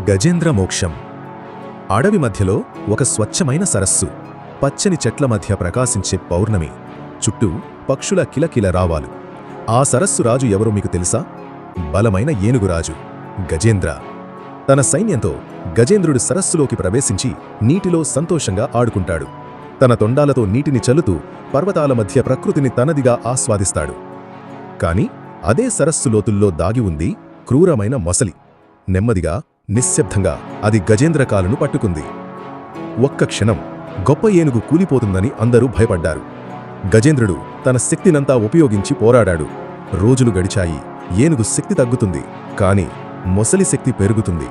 గజేంద్ర మోక్షం. అడవి మధ్యలో ఒక స్వచ్ఛమైన సరస్సు, పచ్చని చెట్ల మధ్య ప్రకాశించే పౌర్ణమి, చుట్టూ పక్షుల కిలకిల రావాలు. ఆ సరస్సు రాజు ఎవరో మీకు తెలుసా? బలమైన ఏనుగురాజు గజేంద్ర. తన సైన్యంతో గజేంద్రుడు సరస్సులోకి ప్రవేశించి నీటిలో సంతోషంగా ఆడుకుంటాడు. తన తొండాలతో నీటిని చల్లుతూ పర్వతాల మధ్య ప్రకృతిని తనదిగా ఆస్వాదిస్తాడు. కాని అదే సరస్సు లోతుల్లో దాగి ఉంది క్రూరమైన మొసలి. నెమ్మదిగా, నిశ్శబ్దంగా అది గజేంద్ర కాలును పట్టుకుంది. ఒక్క క్షణం గొప్ప ఏనుగు కూలిపోతుందని అందరూ భయపడ్డారు. గజేంద్రుడు తన శక్తినంతా ఉపయోగించి పోరాడాడు. రోజులు గడిచాయి. ఏనుగు శక్తి తగ్గుతుంది, కాని మొసలి శక్తి పెరుగుతుంది.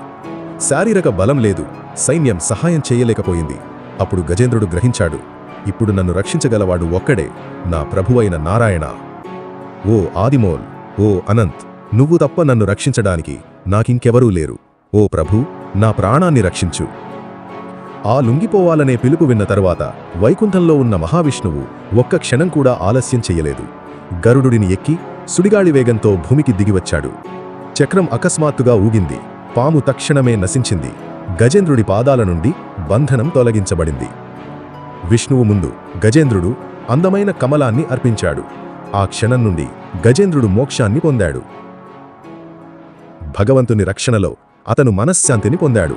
శారీరక బలం లేదు, సైన్యం సహాయం చేయలేకపోయింది. అప్పుడు గజేంద్రుడు గ్రహించాడు, ఇప్పుడు నన్ను రక్షించగలవాడు ఒక్కడే, నా ప్రభువైన నారాయణ. ఓ ఆదిమోల్, ఓ అనంత్, నువ్వు తప్ప నన్ను రక్షించడానికి నాకింకెవరూ లేరు. ఓ ప్రభూ, నా ప్రాణాన్ని రక్షించు. ఆ లుంగిపోవాలనే పిలుపు విన్న తరువాత వైకుంఠంలో ఉన్న మహావిష్ణువు ఒక్క క్షణం కూడా ఆలస్యం చెయ్యలేదు. గరుడుడిని ఎక్కి సుడిగాళి వేగంతో భూమికి దిగివచ్చాడు. చక్రం అకస్మాత్తుగా ఊగింది. పాము తక్షణమే నశించింది. గజేంద్రుడి పాదాల నుండి బంధనం తొలగించబడింది. విష్ణువు ముందు గజేంద్రుడు అందమైన కమలాన్ని అర్పించాడు. ఆ క్షణం నుండి గజేంద్రుడు మోక్షాన్ని పొందాడు. భగవంతుని రక్షణలో అతను మనశ్శాంతిని పొందాడు.